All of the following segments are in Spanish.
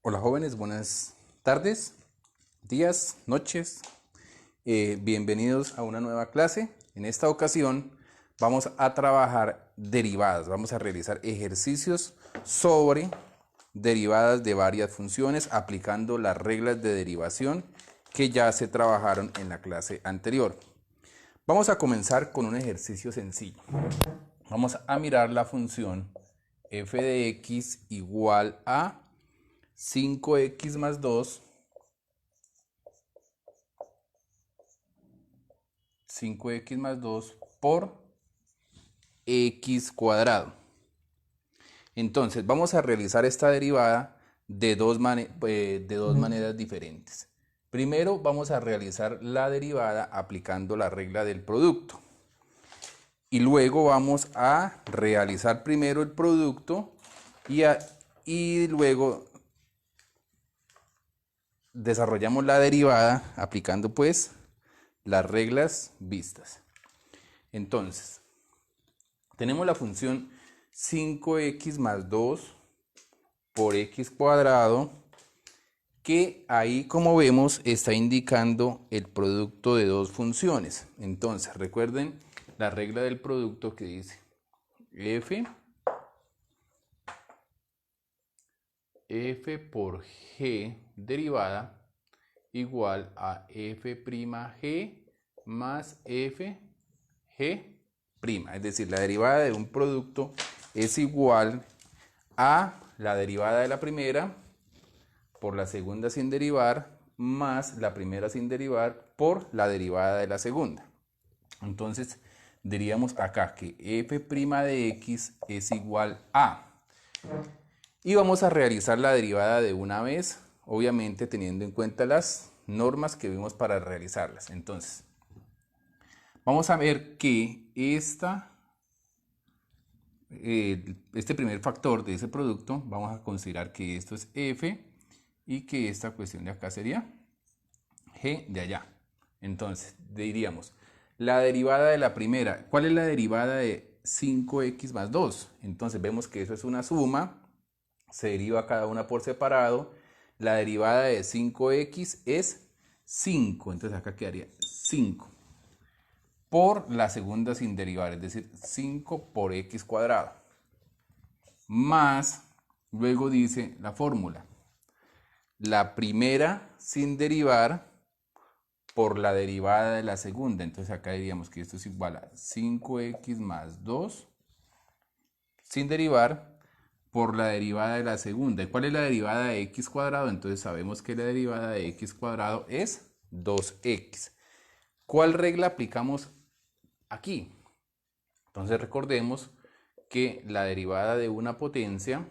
Hola jóvenes, buenas tardes, días, noches. Bienvenidos a una nueva clase. En esta ocasión vamos a trabajar derivadas. Vamos a realizar ejercicios sobre derivadas de varias funciones aplicando las reglas de derivación que ya se trabajaron en la clase anterior. Vamos a comenzar con un ejercicio sencillo. Vamos a mirar la función f de x igual a 5x más 2, 5x más 2 por x cuadrado. Entonces vamos a realizar esta derivada de dos maneras diferentes. Primero vamos a realizar la derivada aplicando la regla del producto. Y luego vamos a realizar primero el producto y luego desarrollamos la derivada aplicando pues las reglas vistas. Entonces, tenemos la función 5x más 2 por x cuadrado, que ahí, como vemos, está indicando el producto de dos funciones. Entonces, recuerden la regla del producto que dice f por g derivada igual a f' más f g'. Es decir, la derivada de un producto es igual a la derivada de la primera por la segunda sin derivar más la primera sin derivar por la derivada de la segunda. Entonces diríamos acá que f' de x es igual a, y vamos a realizar la derivada de una vez, obviamente teniendo en cuenta las normas que vimos para realizarlas. Entonces vamos a ver que este primer factor de ese producto, vamos a considerar que esto es f y que esta cuestión de acá sería g de allá. Entonces diríamos la derivada de la primera. ¿Cuál es la derivada de 5x más 2? Entonces vemos que eso es una suma, se deriva cada una por separado. La derivada de 5x es 5, entonces acá quedaría 5 por la segunda sin derivar, es decir, 5 por x cuadrado, más, luego dice la fórmula, la primera sin derivar por la derivada de la segunda. Entonces acá diríamos que esto es igual a 5x más 2 sin derivar por la derivada de la segunda. ¿Y cuál es la derivada de x cuadrado? Entonces sabemos que la derivada de x cuadrado es 2x. ¿Cuál regla aplicamos aquí? Entonces recordemos que la derivada de una potencia,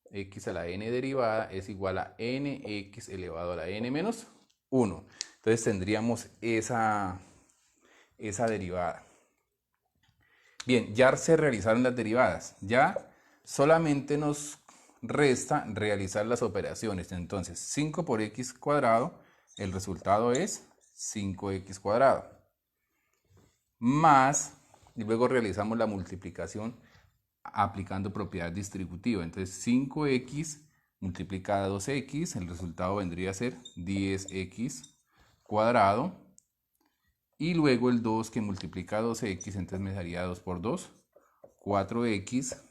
x a la n derivada, es igual a nx elevado a la n menos 1. Entonces tendríamos esa derivada. Bien, ya se realizaron las derivadas. Ya solamente nos resta realizar las operaciones. Entonces 5 por x cuadrado, el resultado es 5x cuadrado. Más, y luego realizamos la multiplicación aplicando propiedad distributiva. Entonces 5x multiplicada a 2x, el resultado vendría a ser 10x cuadrado. Y luego el 2 que multiplica a 2x, entonces me daría 2 por 2, 4x.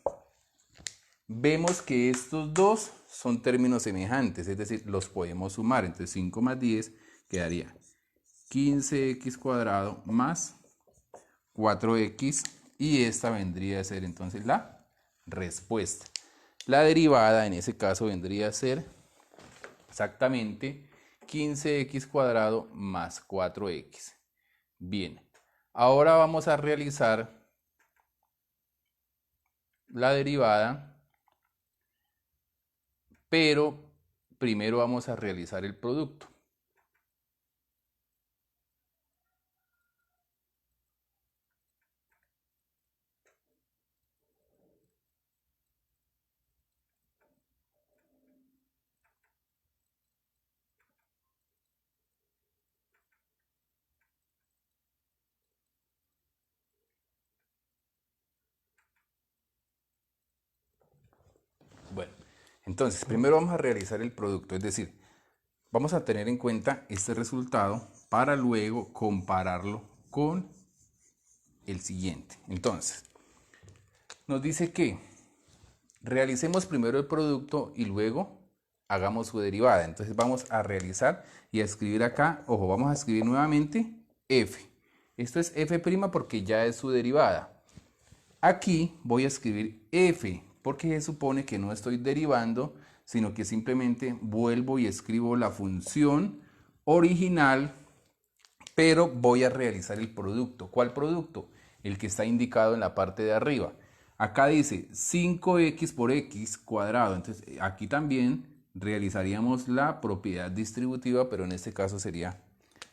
Vemos que estos dos son términos semejantes, es decir, los podemos sumar. Entonces 5 más 10 quedaría 15x cuadrado más 4x, y esta vendría a ser entonces la respuesta. La derivada en ese caso vendría a ser exactamente 15x cuadrado más 4x. Bien, ahora vamos a realizar la derivada, pero primero vamos a realizar el producto. Bueno, Entonces, primero vamos a realizar el producto, es decir, vamos a tener en cuenta este resultado para luego compararlo con el siguiente. Entonces, nos dice que realicemos primero el producto y luego hagamos su derivada. Entonces vamos a realizar y a escribir acá, ojo, vamos a escribir nuevamente f. Esto es f' porque ya es su derivada. Aquí voy a escribir f porque se supone que no estoy derivando, sino que simplemente vuelvo y escribo la función original, pero voy a realizar el producto. ¿Cuál producto? El que está indicado en la parte de arriba. Acá dice 5x por x cuadrado, entonces aquí también realizaríamos la propiedad distributiva, pero en este caso sería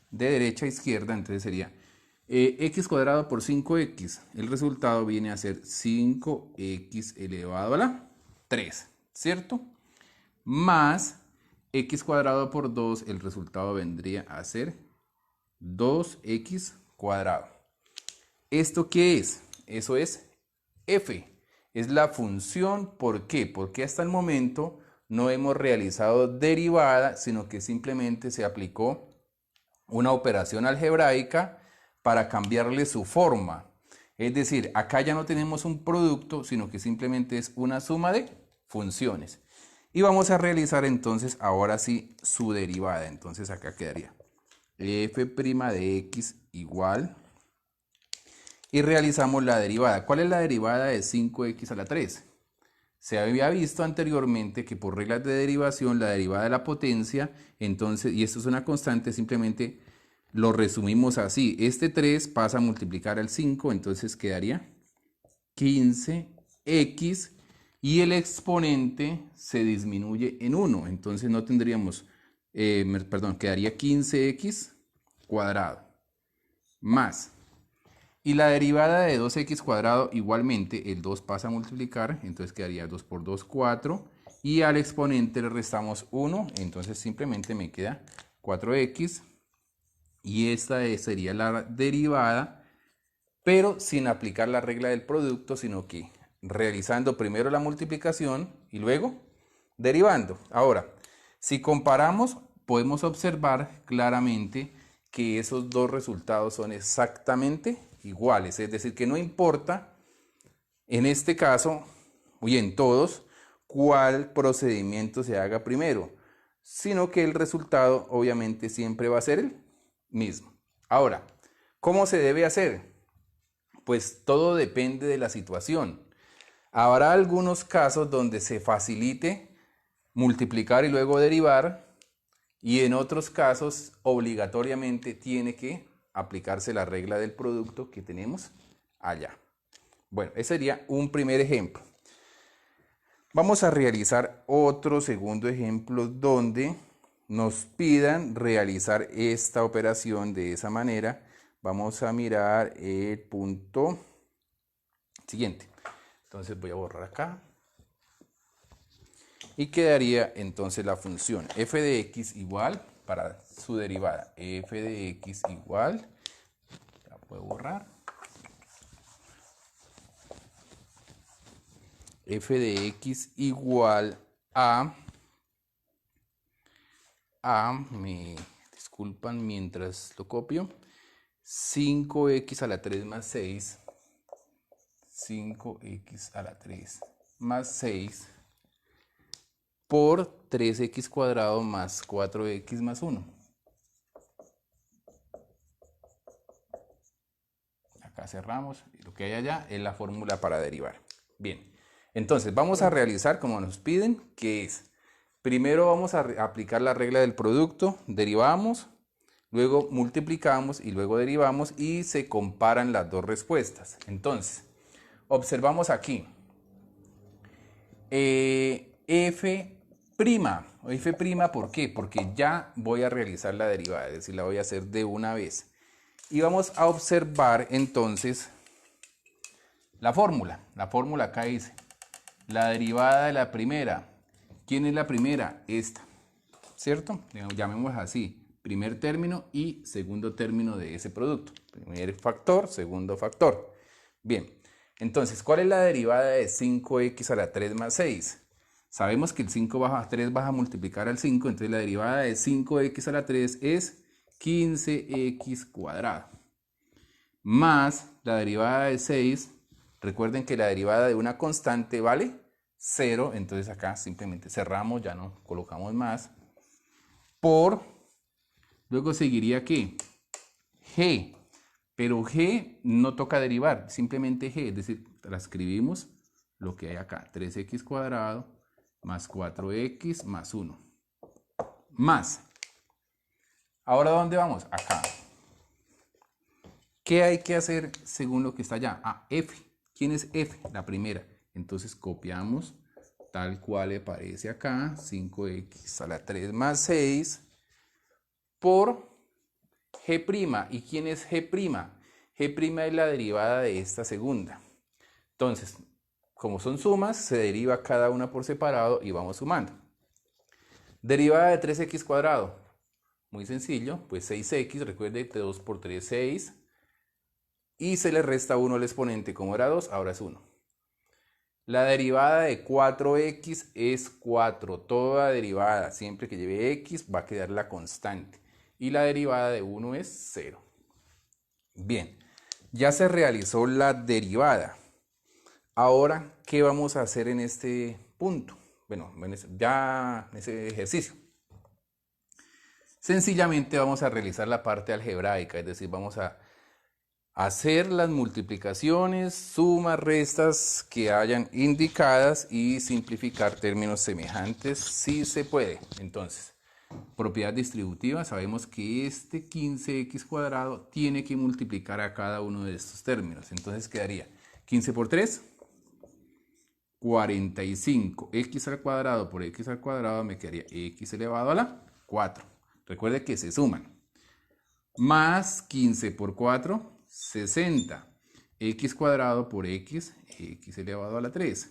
de derecha a izquierda, entonces sería x cuadrado por 5x. El resultado viene a ser 5x elevado a la 3, ¿cierto? Más x cuadrado por 2, el resultado vendría a ser 2x cuadrado. ¿Esto qué es? Eso es f. Es la función. ¿Por qué? Porque hasta el momento no hemos realizado derivada, sino que simplemente se aplicó una operación algebraica para cambiarle su forma. Es decir, acá ya no tenemos un producto, sino que simplemente es una suma de funciones. Y vamos a realizar entonces ahora sí su derivada. Entonces acá quedaría f' de x igual. Y realizamos la derivada. ¿Cuál es la derivada de 5x a la 3? Se había visto anteriormente que por reglas de derivación la derivada de la potencia, entonces, y esto es una constante, simplemente lo resumimos así. Este 3 pasa a multiplicar al 5, entonces quedaría 15x y el exponente se disminuye en 1. Entonces no tendríamos, quedaría 15x cuadrado más. Y la derivada de 2x cuadrado igualmente, el 2 pasa a multiplicar, entonces quedaría 2 por 2, 4. Y al exponente le restamos 1, entonces simplemente me queda 4x. Y esta sería la derivada, pero sin aplicar la regla del producto, sino que realizando primero la multiplicación y luego derivando. Ahora, si comparamos, podemos observar claramente que esos dos resultados son exactamente iguales, es decir, que no importa en este caso y en todos cuál procedimiento se haga primero, sino que el resultado obviamente siempre va a ser el mismo. Ahora, ¿cómo se debe hacer? Pues todo depende de la situación. Habrá algunos casos donde se facilite multiplicar y luego derivar, y en otros casos obligatoriamente tiene que aplicarse la regla del producto que tenemos allá. Bueno, ese sería un primer ejemplo. Vamos a realizar otro segundo ejemplo donde nos pidan realizar esta operación de esa manera. Vamos a mirar el punto siguiente. Entonces voy a borrar acá. Y quedaría entonces la función f de x igual, para su derivada, f de x igual, la puedo borrar, f de x igual me disculpan mientras lo copio, 5x a la 3 más 6, 5x a la 3 más 6, por 3x cuadrado más 4x más 1. Acá cerramos y lo que hay allá es la fórmula para derivar. Bien, entonces vamos a realizar como nos piden, que es, primero vamos a aplicar la regla del producto, derivamos, luego multiplicamos y luego derivamos y se comparan las dos respuestas. Entonces, observamos aquí, f', ¿por qué? Porque ya voy a realizar la derivada, es decir, la voy a hacer de una vez. Y vamos a observar entonces la fórmula. La fórmula acá dice, la derivada de la primera. ¿Quién es la primera? Esta, ¿cierto? Llamémosla así, primer término y segundo término de ese producto. Primer factor, segundo factor. Bien, entonces, ¿cuál es la derivada de 5x a la 3 más 6? Sabemos que el 3 vas a multiplicar al 5, entonces la derivada de 5x a la 3 es 15x cuadrado. Más la derivada de 6, recuerden que la derivada de una constante vale 0, entonces acá simplemente cerramos, ya no colocamos más, por, luego seguiría ¿qué? G, pero G no toca derivar, simplemente G, es decir, transcribimos lo que hay acá, 3x cuadrado más 4x más 1, más, ahora ¿dónde vamos? Acá. ¿Qué hay que hacer según lo que está allá? Ah, F. ¿Quién es F? La primera. Entonces copiamos tal cual le aparece acá, 5x a la 3 más 6 por G'. ¿Y quién es G'? G' es la derivada de esta segunda. Entonces, como son sumas, se deriva cada una por separado y vamos sumando. Derivada de 3x cuadrado. Muy sencillo, pues 6x, recuerde que 2 por 3 es 6. Y se le resta 1 al exponente, como era 2, ahora es 1. La derivada de 4x es 4. Toda derivada, siempre que lleve x, va a quedar la constante. Y la derivada de 1 es 0. Bien, ya se realizó la derivada. Ahora, ¿qué vamos a hacer en este punto? Bueno, ya en ese ejercicio. Sencillamente vamos a realizar la parte algebraica, es decir, vamos a hacer las multiplicaciones, sumas, restas que hayan indicadas y simplificar términos semejantes si se puede. Entonces, propiedad distributiva, sabemos que este 15x cuadrado tiene que multiplicar a cada uno de estos términos. Entonces quedaría 15 por 3, 45. X al cuadrado por x al cuadrado me quedaría x elevado a la 4. Recuerde que se suman. Más 15 por 4, 60. X cuadrado por x, x elevado a la 3.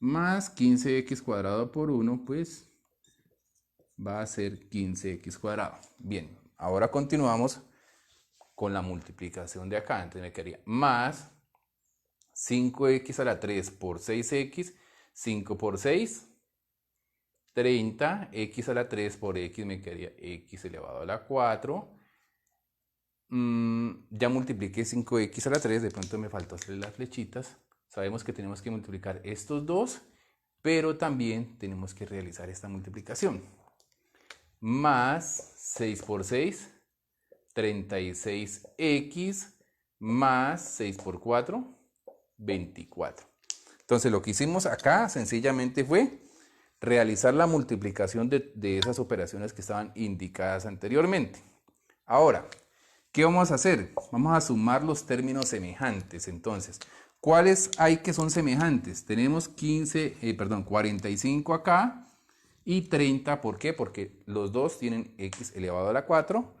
Más 15x cuadrado por 1, pues va a ser 15x cuadrado. Bien, ahora continuamos con la multiplicación de acá. Entonces me quedaría más 5x a la 3 por 6x, 5 por 6, 30, x a la 3 por x me quedaría x elevado a la 4. Ya multipliqué 5x a la 3, de pronto me faltó hacer las flechitas. Sabemos que tenemos que multiplicar estos dos, pero también tenemos que realizar esta multiplicación. Más 6 por 6, 36x, más 6 por 4, 24. Entonces lo que hicimos acá sencillamente fue realizar la multiplicación de esas operaciones que estaban indicadas anteriormente. Ahora, ¿qué vamos a hacer? Vamos a sumar los términos semejantes. Entonces, ¿cuáles hay que son semejantes? Tenemos 45 acá y 30. ¿Por qué? Porque los dos tienen x elevado a la 4,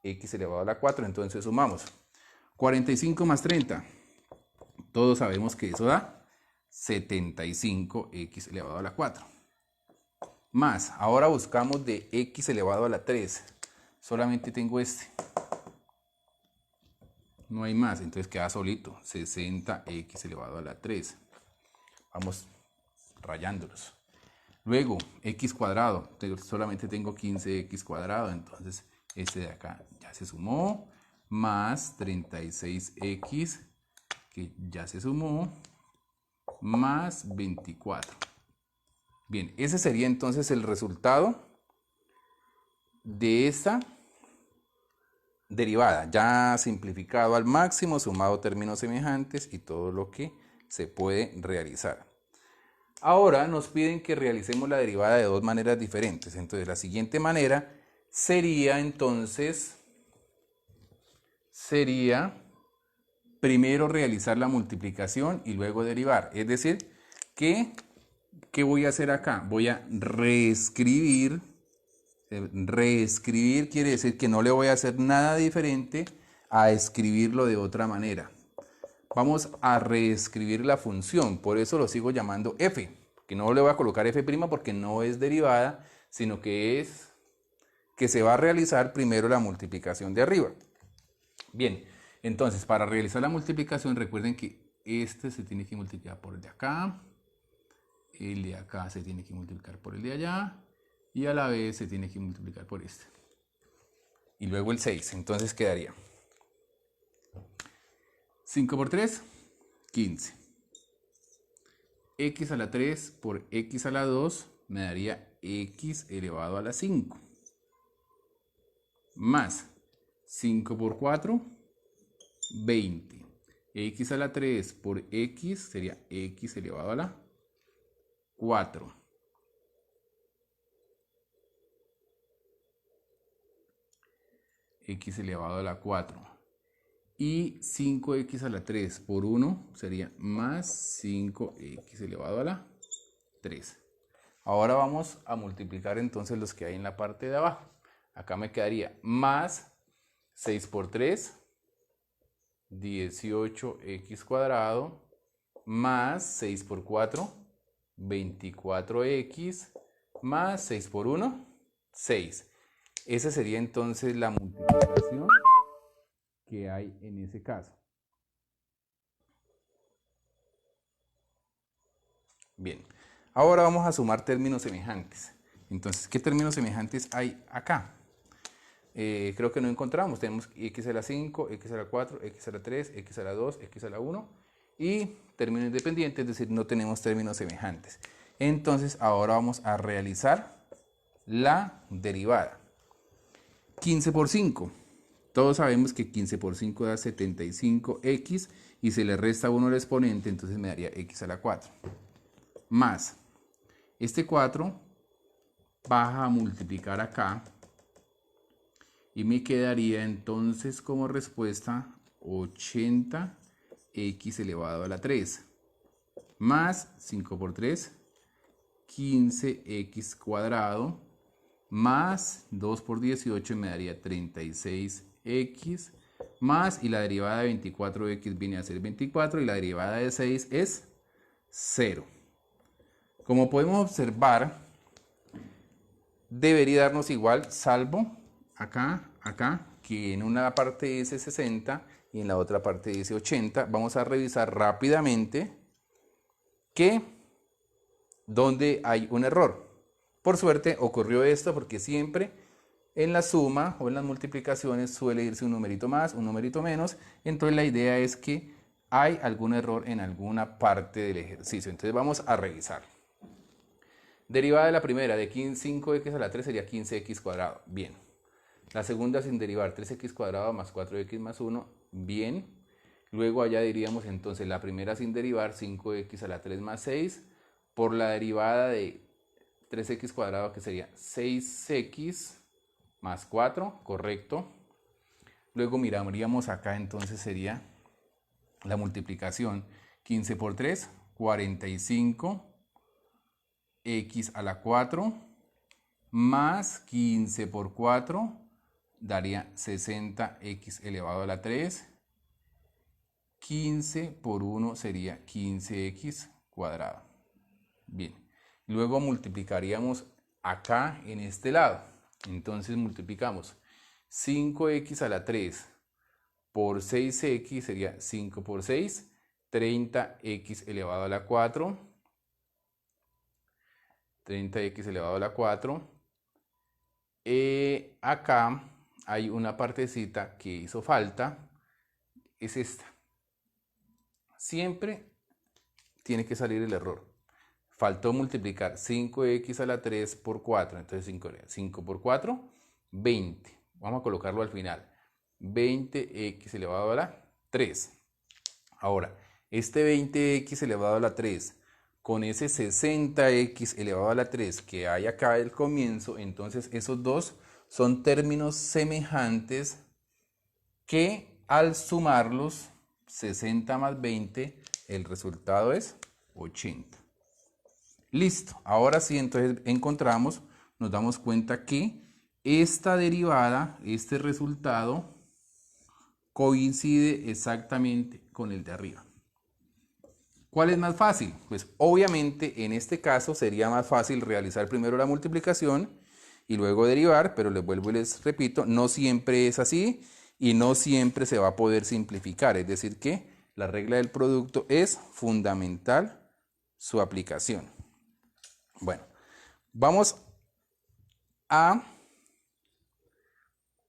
x elevado a la 4. Entonces sumamos 45 más 30. Todos sabemos que eso da 75x elevado a la 4. Más, ahora buscamos de x elevado a la 3. Solamente tengo este. No hay más, entonces queda solito, 60x elevado a la 3. Vamos rayándolos. Luego, x cuadrado, solamente tengo 15x cuadrado, entonces este de acá ya se sumó, más 36x, que ya se sumó, más 24. Bien, ese sería entonces el resultado de esta derivada, ya simplificado al máximo, sumado términos semejantes y todo lo que se puede realizar. Ahora nos piden que realicemos la derivada de dos maneras diferentes. Entonces la siguiente manera sería primero realizar la multiplicación y luego derivar. Es decir, ¿qué voy a hacer acá? Voy a reescribir. Reescribir quiere decir que no le voy a hacer nada diferente a escribirlo de otra manera. Vamos a reescribir la función, por eso lo sigo llamando f, que no le voy a colocar f' porque no es derivada, sino que se va a realizar primero la multiplicación de arriba. Bien, entonces para realizar la multiplicación recuerden que este se tiene que multiplicar por el de acá, el de acá se tiene que multiplicar por el de allá, y a la vez se tiene que multiplicar por este. Y luego el 6, entonces quedaría 5 por 3, 15. X a la 3 por X a la 2 me daría X elevado a la 5. Más 5 por 4, 20. X a la 3 por X sería X elevado a la 4. X elevado a la 4. Y 5x a la 3 por 1 sería más 5x elevado a la 3. Ahora vamos a multiplicar entonces los que hay en la parte de abajo. Acá me quedaría más 6 por 3, 18x cuadrado, más 6 por 4, 24x, más 6 por 1, 6. Esa sería entonces la multiplicación que hay en ese caso. Bien, ahora vamos a sumar términos semejantes. Entonces, ¿qué términos semejantes hay acá? Creo que no encontramos. Tenemos x a la 5, x a la 4, x a la 3, x a la 2, x a la 1 y término independiente, es decir, no tenemos términos semejantes. Entonces, ahora vamos a realizar la derivada. 15 por 5. Todos sabemos que 15 por 5 da 75x y se le resta 1 al exponente, entonces me daría x a la 4. Más, este 4 baja a multiplicar acá y me quedaría entonces como respuesta 80x elevado a la 3. Más 5 por 3, 15x cuadrado. Más 2 por 18 me daría 36x, más, y la derivada de 24x viene a ser 24, y la derivada de 6 es 0. Como podemos observar, debería darnos igual, salvo acá, que en una parte dice 60 y en la otra parte dice 80. Vamos a revisar rápidamente que donde hay un error. Por suerte ocurrió esto porque siempre en la suma o en las multiplicaciones suele irse un numerito más, un numerito menos. Entonces la idea es que hay algún error en alguna parte del ejercicio. Entonces vamos a revisar. Derivada de la primera de 5x a la 3 sería 15x cuadrado. Bien. La segunda sin derivar, 3x cuadrado más 4x más 1. Bien. Luego allá diríamos entonces la primera sin derivar, 5x a la 3 más 6. Por la derivada de 3x cuadrado, que sería 6x más 4, correcto. Luego miraríamos acá, entonces sería la multiplicación 15 por 3, 45 x a la 4 más 15 por 4 daría 60x elevado a la 3. 15 por 1 sería 15x cuadrado. Bien. Luego multiplicaríamos acá en este lado. Entonces multiplicamos 5x a la 3 por 6x sería 5 por 6, 30x elevado a la 4. 30x elevado a la 4. Acá hay una partecita que hizo falta. Es esta. Siempre tiene que salir el error. Faltó multiplicar 5x a la 3 por 4. Entonces 5 por 4, 20. Vamos a colocarlo al final. 20x elevado a la 3. Ahora, este 20x elevado a la 3 con ese 60x elevado a la 3 que hay acá al comienzo, entonces esos dos son términos semejantes que al sumarlos, 60 más 20, el resultado es 80. Listo, ahora sí, entonces encontramos, nos damos cuenta que esta derivada, este resultado, coincide exactamente con el de arriba. ¿Cuál es más fácil? Pues obviamente en este caso sería más fácil realizar primero la multiplicación y luego derivar, pero les vuelvo y les repito, no siempre es así y no siempre se va a poder simplificar, es decir que la regla del producto es fundamental su aplicación. Bueno, vamos a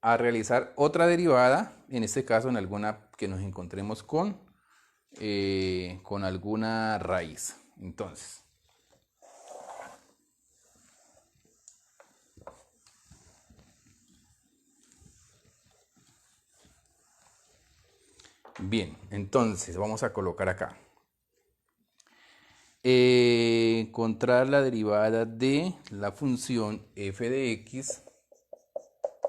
realizar otra derivada, en este caso en alguna que nos encontremos con alguna raíz. Entonces, bien, entonces vamos a colocar acá. Encontrar la derivada de la función f de x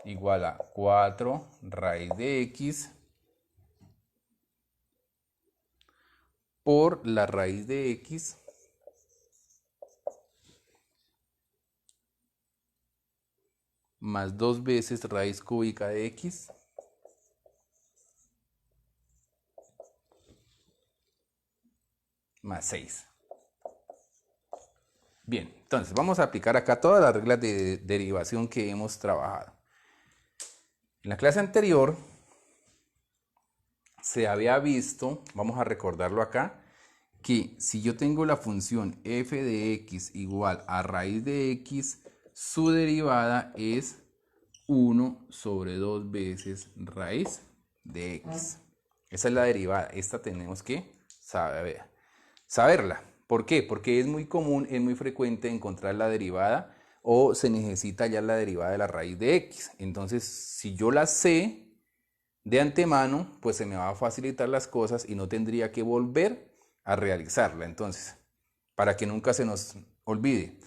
igual a 4 raíz de x por la raíz de x más 2 veces raíz cúbica de x más 6. Bien, entonces vamos a aplicar acá todas las reglas de derivación que hemos trabajado. En la clase anterior se había visto, vamos a recordarlo acá, que si yo tengo la función f de x igual a raíz de x, su derivada es 1 sobre 2 veces raíz de x. Esa es la derivada, esta tenemos que saberla. ¿Por qué? Porque es muy común, es muy frecuente encontrar la derivada o se necesita ya la derivada de la raíz de x. Entonces, si yo la sé de antemano, pues se me va a facilitar las cosas y no tendría que volver a realizarla. Entonces, para que nunca se nos olvide,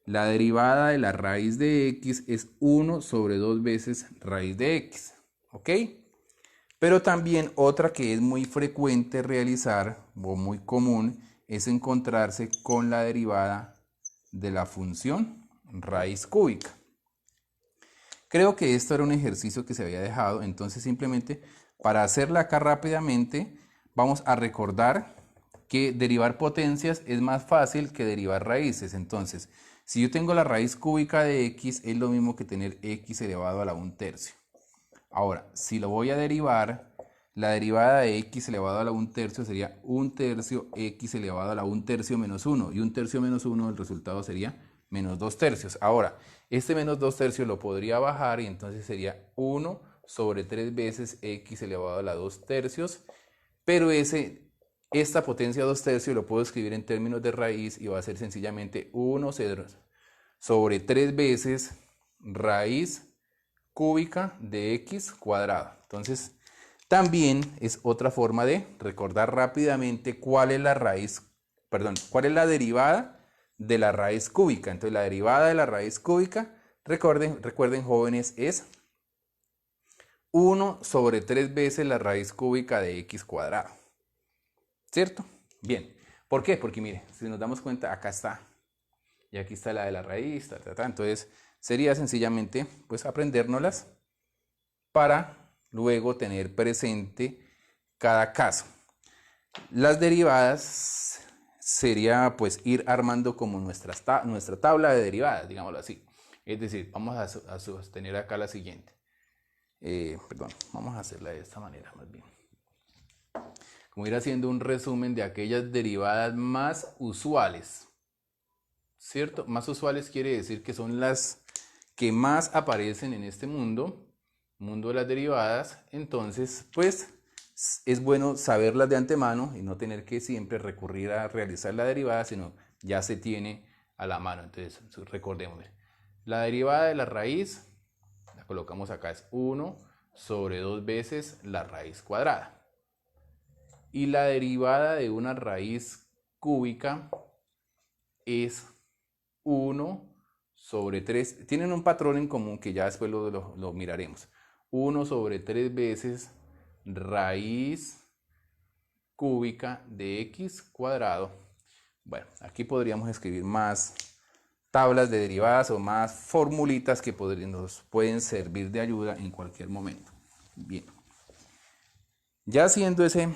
la derivada de la raíz de x es 1 sobre 2 veces raíz de x. ¿Ok? Pero también otra que es muy frecuente realizar o muy común es encontrarse con la derivada de la función raíz cúbica. Creo que esto era un ejercicio que se había dejado, entonces simplemente para hacerla acá rápidamente vamos a recordar que derivar potencias es más fácil que derivar raíces. Entonces, si yo tengo la raíz cúbica de x, es lo mismo que tener x elevado a la 1/3. Ahora, si lo voy a derivar, la derivada de x elevado a la 1/3 sería 1/3 x elevado a la 1/3 menos 1. Y 1/3 menos 1, el resultado sería menos 2/3. Ahora, este menos 2/3 lo podría bajar y entonces sería 1 sobre 3 veces x elevado a la 2/3. Pero esta potencia 2/3 lo puedo escribir en términos de raíz y va a ser sencillamente 1 sobre 3 veces raíz cúbica de x cuadrado. Entonces, también es otra forma de recordar rápidamente cuál es la raíz, perdón, cuál es la derivada de la raíz cúbica. Entonces, la derivada de la raíz cúbica, recuerden jóvenes, es 1 sobre 3 veces la raíz cúbica de x cuadrado. ¿Cierto? Bien. ¿Por qué? Porque mire, si nos damos cuenta, acá está. Y aquí está la de la raíz, entonces sería sencillamente pues aprendérnoslas para luego tener presente cada caso. Las derivadas sería pues ir armando como nuestra tabla de derivadas, digámoslo así. Es decir, vamos a sostener acá la siguiente. Vamos a hacerla de esta manera más bien. Como ir haciendo un resumen de aquellas derivadas más usuales. ¿Cierto? Más usuales quiere decir que son las que más aparecen en este mundo de las derivadas. Entonces, pues es bueno saberlas de antemano y no tener que siempre recurrir a realizar la derivada, sino ya se tiene a la mano. Entonces, recordemos, la derivada de la raíz, la colocamos acá, es 1 sobre 2 veces la raíz cuadrada. Y la derivada de una raíz cúbica es 1 sobre 3. Tienen un patrón en común que ya después lo miraremos. 1 sobre 3 veces raíz cúbica de x cuadrado. Bueno, aquí podríamos escribir más tablas de derivadas o más formulitas que nos pueden servir de ayuda en cualquier momento. Bien. Ya haciendo ese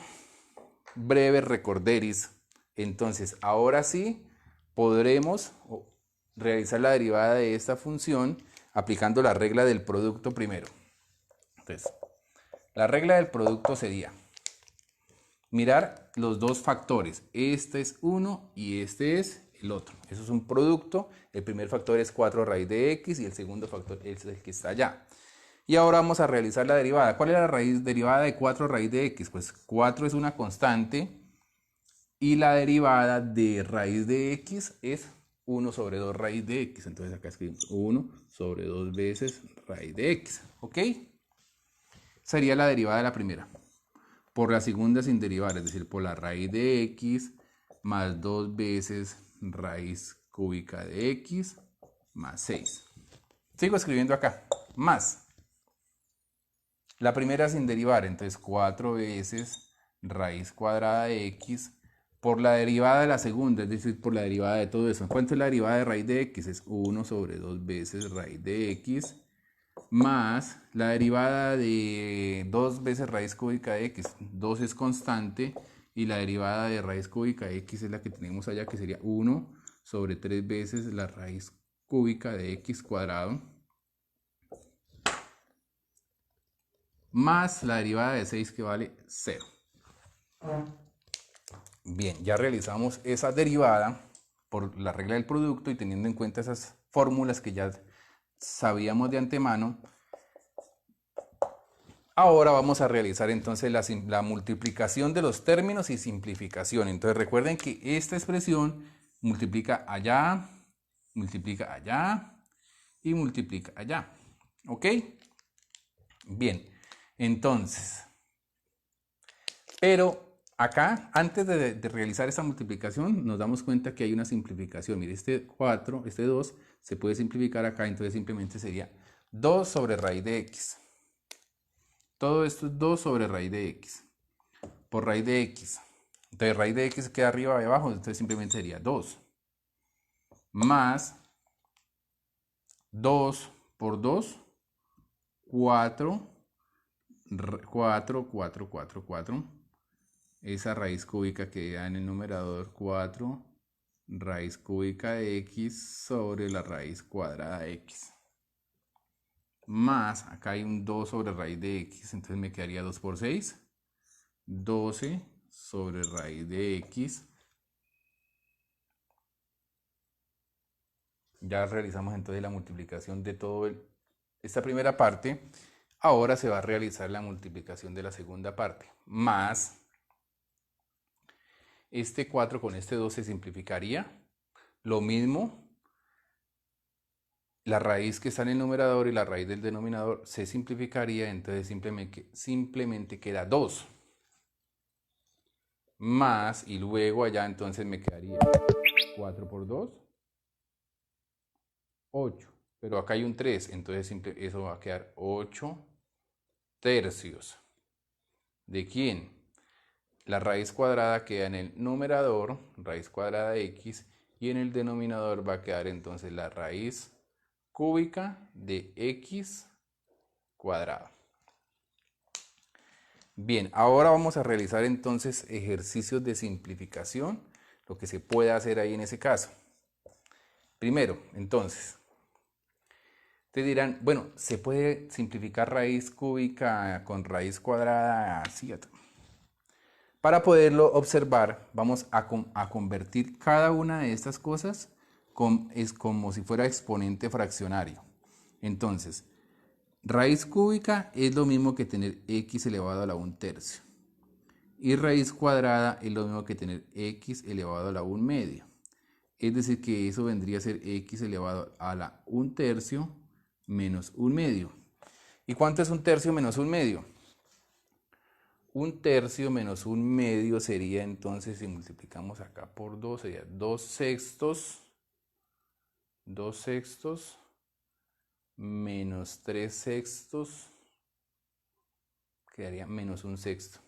breve recorderis, entonces ahora sí podremos realizar la derivada de esta función aplicando la regla del producto primero. Entonces, la regla del producto sería mirar los dos factores. Este es 1 y este es el otro. Eso es un producto. El primer factor es 4 raíz de x y el segundo factor es el que está allá. Y ahora vamos a realizar la derivada. ¿Cuál es la raíz derivada de 4 raíz de x? Pues 4 es una constante y la derivada de raíz de x es 1 sobre 2 raíz de x. Entonces acá escribimos 1 sobre 2 veces raíz de x. ¿Ok? Sería la derivada de la primera. Por la segunda sin derivar, es decir, por la raíz de x más 2 veces raíz cúbica de x más 6. Sigo escribiendo acá. Más. La primera sin derivar, entonces 4 veces raíz cuadrada de x por la derivada de la segunda, es decir, por la derivada de todo eso. ¿Cuánto es la derivada de raíz de x? Es 1 sobre 2 veces raíz de x más la derivada de 2 veces raíz cúbica de x. 2 es constante y la derivada de raíz cúbica de x es la que tenemos allá, que sería 1 sobre 3 veces la raíz cúbica de x cuadrado más la derivada de 6 que vale 0. Bien, ya realizamos esa derivada por la regla del producto y teniendo en cuenta esas fórmulas que ya sabíamos de antemano. Ahora vamos a realizar entonces la multiplicación de los términos y simplificación. Entonces recuerden que esta expresión multiplica allá y multiplica allá. ¿Ok? Bien, entonces, pero acá, antes de realizar esta multiplicación, nos damos cuenta que hay una simplificación. Mire, este 4, este 2, se puede simplificar acá, entonces simplemente sería 2 sobre raíz de x. Todo esto es 2 sobre raíz de x por raíz de x. Entonces raíz de x queda arriba y abajo, entonces simplemente sería 2 más 2 por 2, 4, 4, 4, 4, 4. Esa raíz cúbica que da en el numerador 4 raíz cúbica de x sobre la raíz cuadrada de x. Más, acá hay un 2 sobre raíz de x, entonces me quedaría 2 por 6, 12 sobre raíz de x. Ya realizamos entonces la multiplicación de toda esta primera parte. Ahora se va a realizar la multiplicación de la segunda parte. Más, este 4 con este 2 se simplificaría. Lo mismo, la raíz que está en el numerador y la raíz del denominador se simplificaría, entonces simplemente queda 2. Más, y luego allá entonces me quedaría 4 por 2, 8. Pero acá hay un 3, entonces eso va a quedar 8 tercios. ¿De quién? La raíz cuadrada queda en el numerador, raíz cuadrada de x, y en el denominador va a quedar entonces la raíz cúbica de x cuadrado. Bien, ahora vamos a realizar entonces ejercicios de simplificación, lo que se puede hacer ahí en ese caso. Primero, entonces, te dirán, bueno, ¿se puede simplificar raíz cúbica con raíz cuadrada? Sí. Para poderlo observar, vamos a convertir cada una de estas cosas es como si fuera exponente fraccionario. Entonces, raíz cúbica es lo mismo que tener x elevado a la 1 tercio. Y raíz cuadrada es lo mismo que tener x elevado a la 1 medio. Es decir, que eso vendría a ser x elevado a la 1 tercio menos 1 medio. ¿Y cuánto es 1 tercio menos 1 medio? 1 tercio menos 1 medio sería entonces, si multiplicamos acá por 2, sería 2 sextos menos 3 sextos, quedaría menos 1 sexto.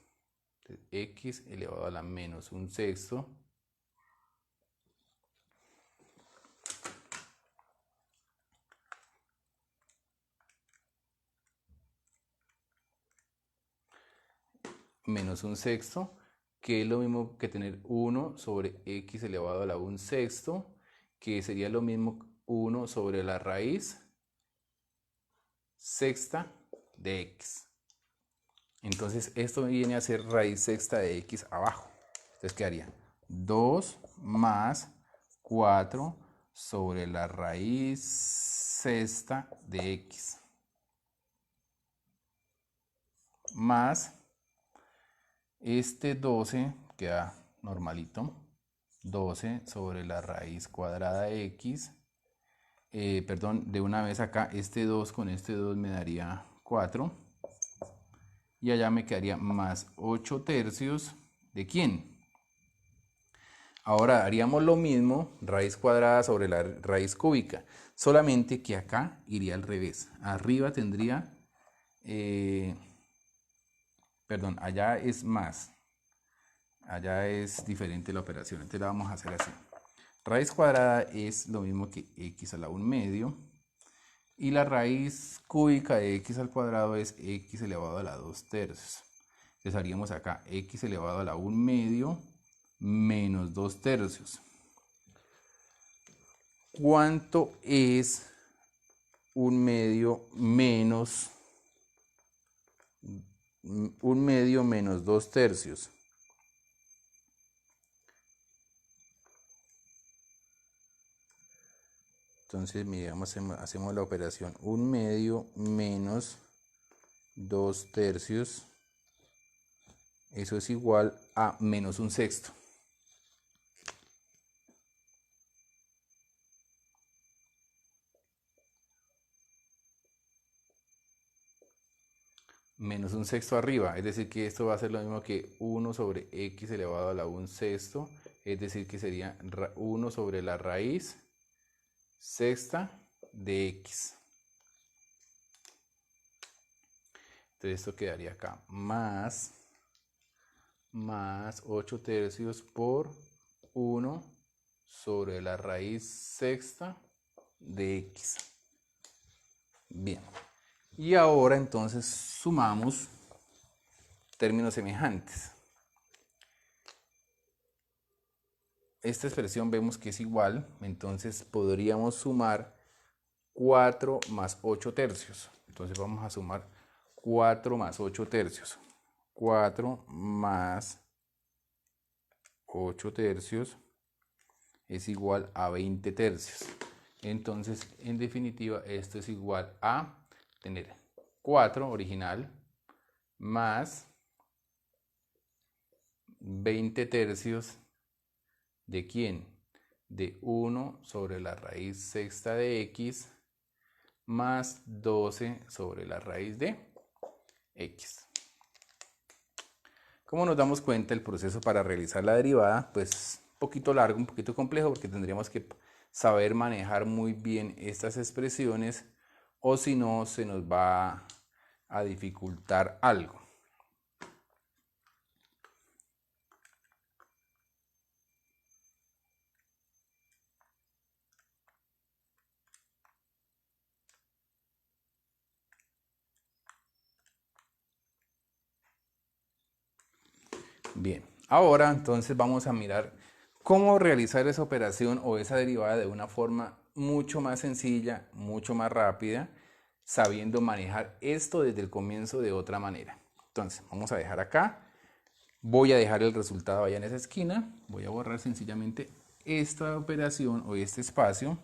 Entonces, x elevado a la menos 1 sexto menos 1 sexto, que es lo mismo que tener 1 sobre x elevado a la 1 sexto, que sería lo mismo 1 sobre la raíz sexta de x. Entonces esto viene a ser raíz sexta de x abajo. Entonces quedaría 2 más 4 sobre la raíz sexta de x. Más este 12 queda normalito. 12 sobre la raíz cuadrada de x. Perdón, de una vez acá, este 2 con este 2 me daría 4. Y allá me quedaría más 8 tercios. ¿De quién? Ahora haríamos lo mismo, raíz cuadrada sobre la raíz cúbica. Solamente que acá iría al revés. Arriba tendría... perdón, allá es más. Allá es diferente la operación. Entonces la vamos a hacer así. Raíz cuadrada es lo mismo que x a la 1 medio. Y la raíz cúbica de x al cuadrado es x elevado a la 2 tercios. Entonces haríamos acá x elevado a la 1 medio menos 2 tercios. ¿Cuánto es 1 medio menos 2 tercios? Entonces, miramos, hacemos la operación 1 medio menos 2 tercios. Eso es igual a menos 1 sexto. Menos 1 sexto arriba, es decir que esto va a ser lo mismo que 1 sobre x elevado a la 1 sexto, es decir que sería 1 sobre la raíz sexta de x. Entonces esto quedaría acá más 8 tercios por 1 sobre la raíz sexta de x. Bien. Y ahora entonces sumamos términos semejantes. Esta expresión vemos que es igual, entonces podríamos sumar 4 más 8 tercios. Entonces vamos a sumar 4 más 8 tercios. 4 más 8 tercios es igual a 20 tercios. Entonces, en definitiva, esto es igual a tener 4 original más 20 tercios de quién? De 1 sobre la raíz sexta de x más 12 sobre la raíz de x. Como nos damos cuenta, el proceso para realizar la derivada, pues un poquito largo, un poquito complejo, porque tendríamos que saber manejar muy bien estas expresiones, o si no, se nos va a dificultar algo. Bien, ahora entonces vamos a mirar cómo realizar esa operación o esa derivada de una forma mucho más sencilla, mucho más rápida, sabiendo manejar esto desde el comienzo de otra manera. Entonces, vamos a dejar acá, voy a dejar el resultado allá en esa esquina, voy a borrar sencillamente esta operación o este espacio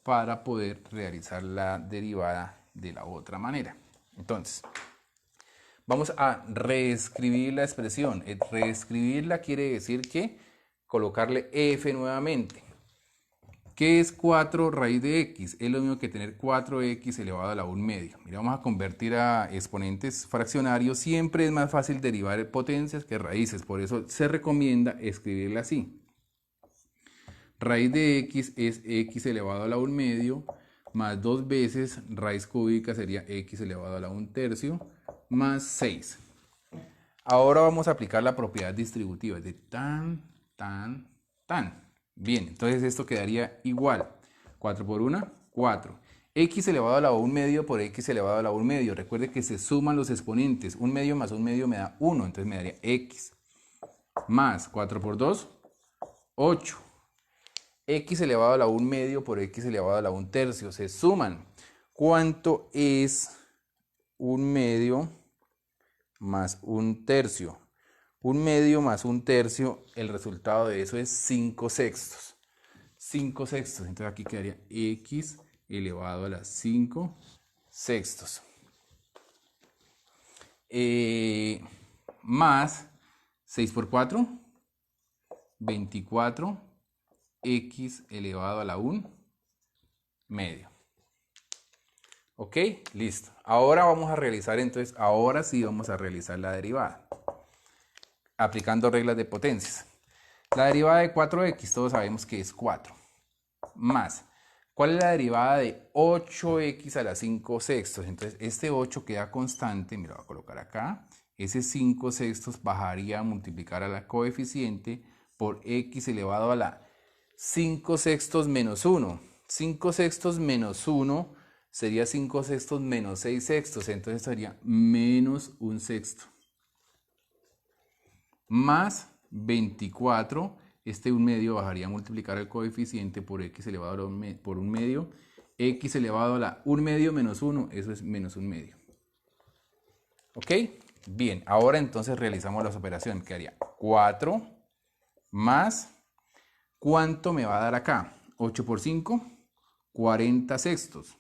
para poder realizar la derivada de la otra manera. Entonces, vamos a reescribir la expresión. Reescribirla quiere decir que colocarle f nuevamente. ¿Qué es 4 raíz de x? Es lo mismo que tener 4x elevado a la 1 medio. Mira, vamos a convertir a exponentes fraccionarios. Siempre es más fácil derivar potencias que raíces. Por eso se recomienda escribirla así. Raíz de x es x elevado a la 1 medio más 2 veces raíz cúbica sería x elevado a la 1 tercio más 6. Ahora vamos a aplicar la propiedad distributiva de tan. Bien, entonces esto quedaría igual. 4 por 1, 4. X elevado a la 1 medio por x elevado a la 1 medio. Recuerde que se suman los exponentes. 1 medio más 1 medio me da 1, entonces me daría x. Más 4 por 2, 8. X elevado a la 1 medio por x elevado a la 1 tercio. Se suman. ¿Cuánto es 1 medio más 1 tercio? 1 medio más 1 tercio, el resultado de eso es 5 sextos. 5 sextos. Entonces aquí quedaría x elevado a la 5 sextos. Más 6 por 4, 24, x elevado a la 1 medio. Ok, listo. Ahora vamos a realizar, entonces, ahora sí vamos a realizar la derivada. Aplicando reglas de potencias. La derivada de 4x, todos sabemos que es 4. Más, ¿cuál es la derivada de 8x a la 5 sextos? Entonces, este 8 queda constante, me lo voy a colocar acá. Ese 5 sextos bajaría a multiplicar a la coeficiente por x elevado a la 5 sextos menos 1. 5 sextos menos 1 sería 5 sextos menos 6 sextos. Entonces sería menos 1 sexto. Más 24, este 1 medio bajaría a multiplicar el coeficiente por x elevado a la por 1 medio. X elevado a la 1 medio menos 1, eso es menos 1 medio. ¿Ok? Bien, ahora entonces realizamos las operaciones. Quedaría 4 más, ¿cuánto me va a dar acá? 8 por 5, 40 sextos.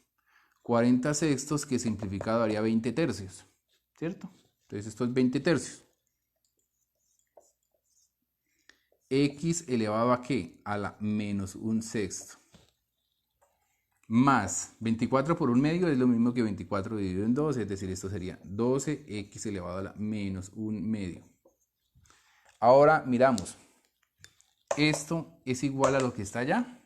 40 sextos que simplificado daría 20 tercios, ¿cierto? Entonces esto es 20 tercios. X elevado a ¿qué? A la menos 1 sexto. Más 24 por 1 medio es lo mismo que 24 dividido en 12, es decir, esto sería 12x elevado a la menos 1 medio. Ahora miramos, ¿esto es igual a lo que está allá?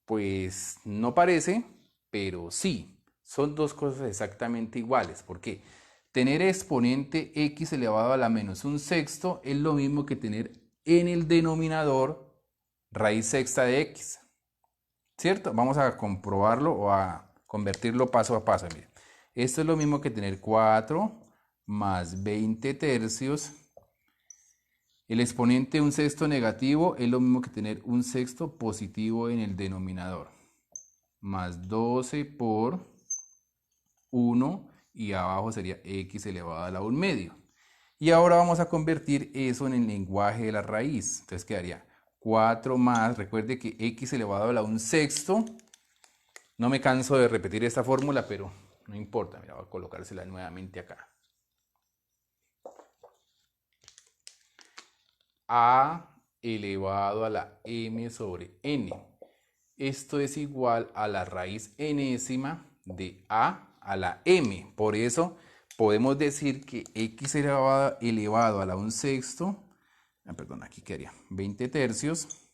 Pues no parece, pero sí, son dos cosas exactamente iguales. ¿Por qué? Tener exponente x elevado a la menos 1 sexto es lo mismo que tener en el denominador raíz sexta de x. ¿Cierto? Vamos a comprobarlo o a convertirlo paso a paso. Miren. Esto es lo mismo que tener 4 más 20 tercios. El exponente de 1 sexto negativo es lo mismo que tener 1 sexto positivo en el denominador. Más 12 por 1 y abajo sería x elevado a la 1 medio. Y ahora vamos a convertir eso en el lenguaje de la raíz. Entonces quedaría 4 más, recuerde que x elevado a la 1 sexto, no me canso de repetir esta fórmula, pero no importa, mira, voy a colocársela nuevamente acá. A elevado a la m sobre n. Esto es igual a la raíz enésima de a la m. Por eso podemos decir que x elevado a la 1 sexto, perdón, aquí quedaría 20 tercios,